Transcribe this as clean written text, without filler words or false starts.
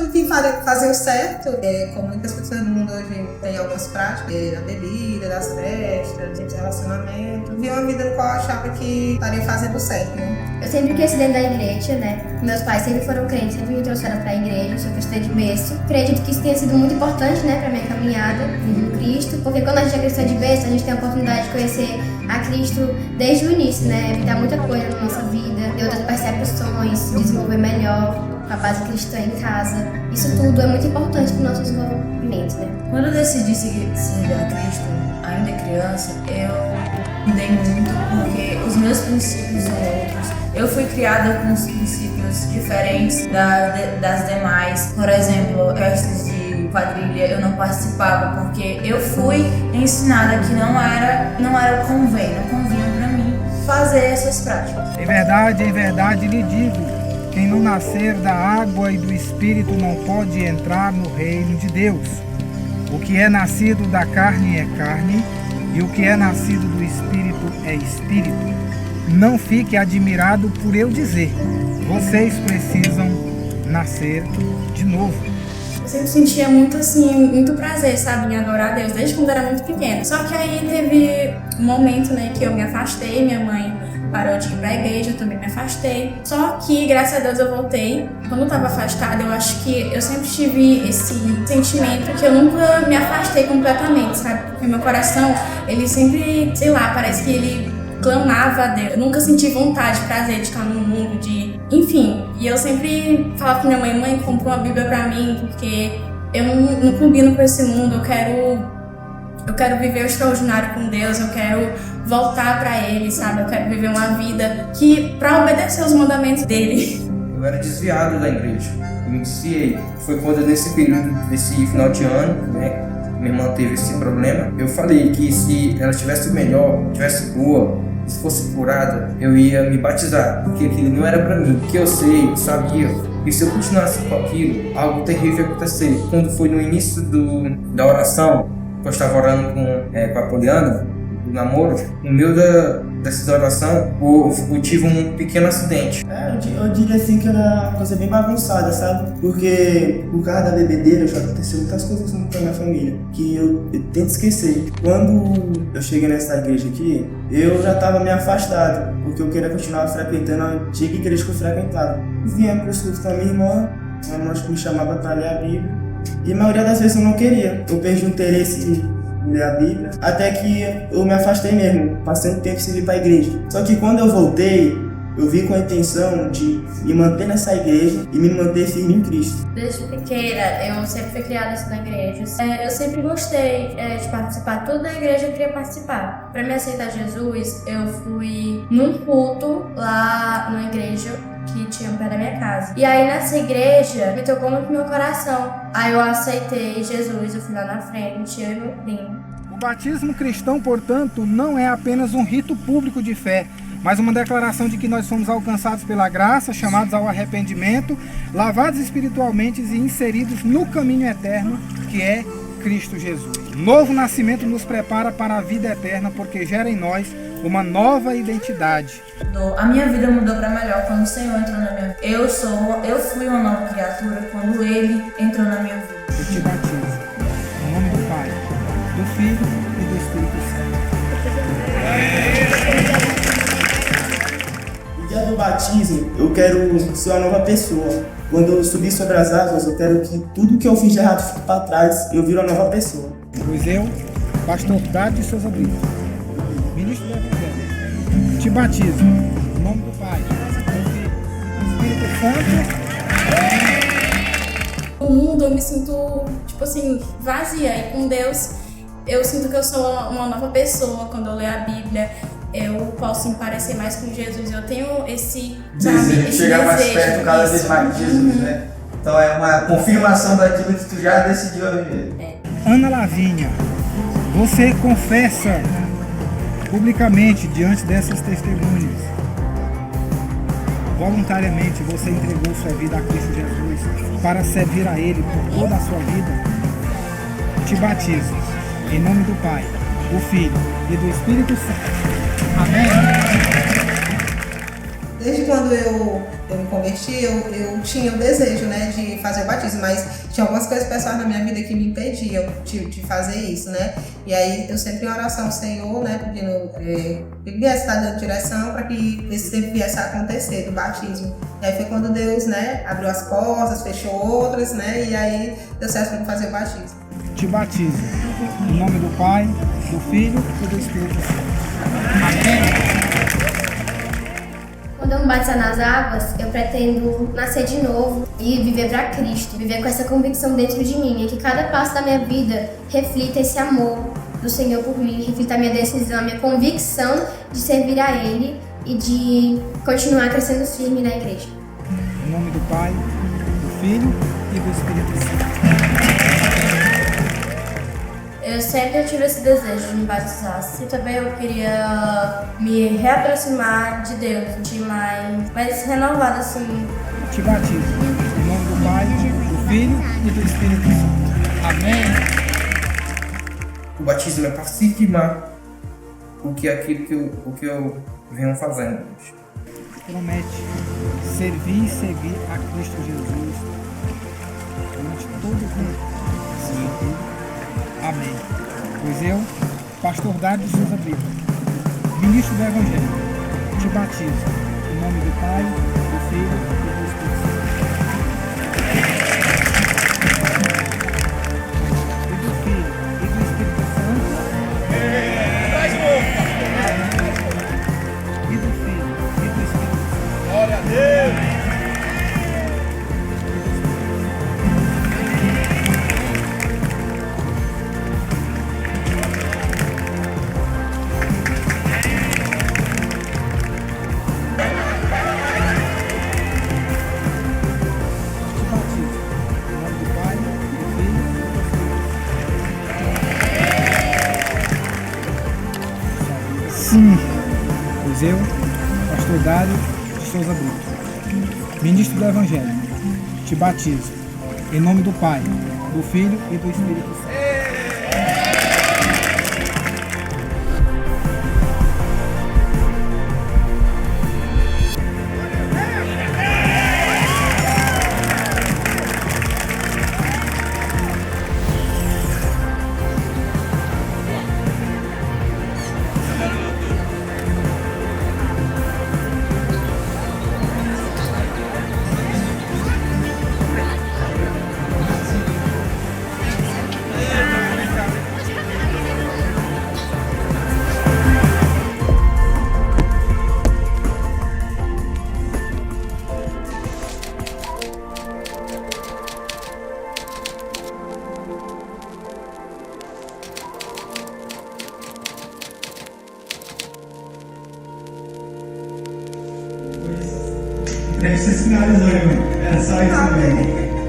resolvi fazer o certo. Como muitas pessoas no mundo hoje tem algumas práticas, da bebida, das festas, de relacionamento. Vi uma vida no qual eu achava que estaria fazendo o certo, né? Eu sempre cresci dentro da igreja, né? Meus pais sempre foram crentes, sempre me trouxeram pra igreja, eu sou cristã de berço. Acredito que isso tenha sido muito importante, né, pra minha caminhada em Cristo, porque quando a gente é cristã de berço, a gente tem a oportunidade de conhecer a Cristo desde o início, né? Evitar muita coisa na nossa vida, ter outras percepções, desenvolver melhor a base cristã em casa. Isso tudo é muito importante pro nosso desenvolvimento, né? Quando eu decidi seguir a Cristo, ainda criança, eu mudei muito porque os meus princípios são outros. Eu fui criada com os princípios diferentes das demais. Por exemplo, festas de quadrilha eu não participava porque eu fui ensinada que não era convinha para mim fazer essas práticas. Em verdade lhe digo, quem não nascer da água e do Espírito não pode entrar no reino de Deus. O que é nascido da carne é carne, e o que é nascido do Espírito é Espírito. Não fique admirado por eu dizer, vocês precisam nascer de novo. Eu sempre sentia muito prazer, sabe, em adorar a Deus, desde quando eu era muito pequena. Só que aí teve um momento, né, que eu me afastei, minha mãe parou de ir pra igreja, eu também me afastei. Só que, graças a Deus, eu voltei. Quando eu tava afastada, eu acho que eu sempre tive esse sentimento que eu nunca me afastei completamente, sabe? Porque meu coração, ele sempre, sei lá, parece que ele clamava a Deus. Eu nunca senti vontade, prazer de estar no mundo, enfim. E eu sempre falava pra minha mãe, comprou uma Bíblia pra mim, porque eu não combino com esse mundo, eu quero viver o extraordinário com Deus, eu quero voltar pra Ele, sabe? Eu quero viver uma vida pra obedecer os mandamentos dele. Eu era desviado da igreja, eu me desviei. Foi quando nesse período, desse final de ano, né, minha irmã teve esse problema. Eu falei que se ela estivesse melhor, estivesse boa, se fosse curada, eu ia me batizar, porque aquilo não era pra mim. Que eu sabia, e se eu continuasse com aquilo, algo terrível ia acontecer. Quando foi no início da oração, eu estava orando com a Poliana, do namoro, no meio dessa oração, eu tive um pequeno acidente. Eu diria assim que era uma coisa bem bagunçada, sabe? Porque por causa da bebedeira já aconteceu muitas coisas com a minha família, que eu tento esquecer. Quando eu cheguei nessa igreja aqui, eu já estava meio afastado, porque eu queria continuar frequentando a antiga igreja que eu frequentava. Eu vinha para o estudo com a minha irmã me chamava para ler a Bíblia, e a maioria das vezes eu não queria. Eu perdi o interesse em ler a Bíblia, até que eu me afastei mesmo, passei um tempo sem ir para a igreja. Só que quando eu voltei, eu vim com a intenção de me manter nessa igreja e me manter firme em Cristo. Desde pequena, eu sempre fui criada assim na igreja. Eu sempre gostei de participar. Tudo da igreja eu queria participar. Para me aceitar Jesus, eu fui num culto lá na igreja que tinha perto da minha casa. E aí nessa igreja me tocou muito meu coração. Aí eu aceitei Jesus, eu fui lá na frente, eu e meu primo. O batismo cristão, portanto, não é apenas um rito público de fé, mas uma declaração de que nós somos alcançados pela graça, chamados ao arrependimento, lavados espiritualmente e inseridos no caminho eterno, que é Cristo Jesus. O novo nascimento nos prepara para a vida eterna, porque gera em nós uma nova identidade. A minha vida mudou para melhor quando o Senhor entrou na minha vida. Eu fui uma nova criatura quando Ele entrou na minha vida. Eu te batizo em nome do Pai, do Filho e do Espírito Santo. No dia do batismo, eu quero ser uma nova pessoa. Quando eu subir sobre as águas, eu quero que tudo que eu fiz de errado fique para trás e eu viro uma nova pessoa. Pois eu, pastor Dário de Souza Brito, ministro do Evangelho, te batizo em nome do Pai, do Filho e do Espírito Santo. No mundo eu me sinto, vazia, e com Deus eu sinto que eu sou uma nova pessoa. Quando eu leio a Bíblia, eu posso me parecer mais com Jesus. Eu tenho esse desejo, chegar mais perto cada vez mais de Jesus, né? Então é uma confirmação daquilo que tu já decidiu a viver. Ana Lavínia, você confessa publicamente diante dessas testemunhas, voluntariamente você entregou sua vida a Cristo Jesus para servir a Ele por toda a sua vida? Te batizo em nome do Pai, do Filho e do Espírito Santo. Amém? Desde quando eu eu me converti, eu tinha o desejo, né, de fazer o batismo, mas tinha algumas coisas pessoais na minha vida que me impediam de fazer isso, né? E aí eu sempre em oração ao Senhor, né, pedindo que Ele viesse estar dando direção para que esse tempo viesse a acontecer do batismo. E aí foi quando Deus, né, abriu as portas, fechou outras, né, e aí deu certo para fazer o batismo. Te batizo. Em nome do Pai, do Filho e do Espírito Santo. Amém. Quando eu me batizar nas águas, eu pretendo nascer de novo e viver para Cristo, viver com essa convicção dentro de mim, e que cada passo da minha vida reflita esse amor do Senhor por mim, reflita a minha decisão, a minha convicção de servir a Ele e de continuar crescendo firme na igreja. Em nome do Pai, do Filho e do Espírito Santo. Eu sempre tive esse desejo de me batizar. E também eu queria me reaproximar de Deus, de mais renovada assim. Te batizo. Em nome do Pai, do Filho e do Espírito Santo. Amém. O batismo é para se firmar o que eu venho fazendo. Promete servir e seguir a Cristo Jesus durante todo o tempo. Sim. Amém. Pois eu, pastor Dário de Souza Brito, ministro do Evangelho, te batizo em nome do Pai, do Filho e do Espírito Santo. E do Filho e do Espírito Santo. E do Filho e do Espírito Santo. Glória a Deus! Sim, pois eu, pastor Dário de Souza Brito, ministro do Evangelho, te batizo em nome do Pai, do Filho e do Espírito Santo. Você finalizou, irmão. Era só isso mesmo.